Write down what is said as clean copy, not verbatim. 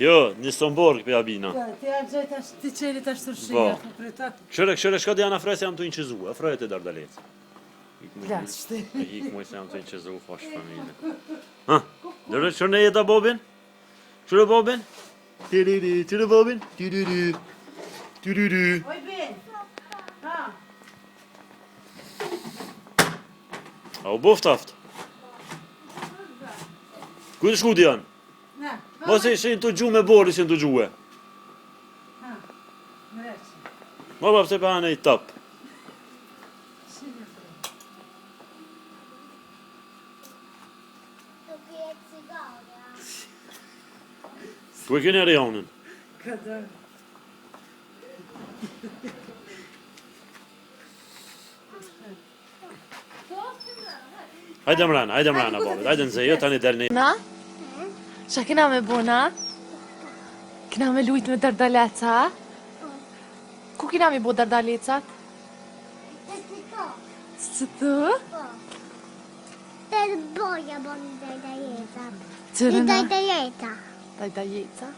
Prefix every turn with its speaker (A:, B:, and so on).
A: Jo, një somborg për Abina.
B: Ti argjeta ti qelit ashtë tërshia.
A: Këshire, shka di anë afrej se jam të inqizu, afrej e të dardalec.
B: Lasë ti.
A: Ik muj se jam të inqizu, fash familje. Ha, dërë, qërë ne jeta Bobin? Qërë Bobin? Qërë Bobin?
B: Oj, Ben. Ha.
A: A u boftaft? Kujtë shkut janë?
B: Na.
A: Mos e shenë të gju me bori, shenë të gjue.
B: Ha. Mreqë.
A: Ma pa pëse pa anë i tap. Tu e keni rejonën?
B: Këdër.
A: Hajde mrana, Bobit, hajde në zejo, tani del një.
C: Na? Qa kena me bona? Kena me lujt me dardaleca? Ku kena me bo dardalecat? Së të?
D: Per boja bon dajta jeta.
C: Qërëna?
D: Dajta jeta.
C: Dajta jeca?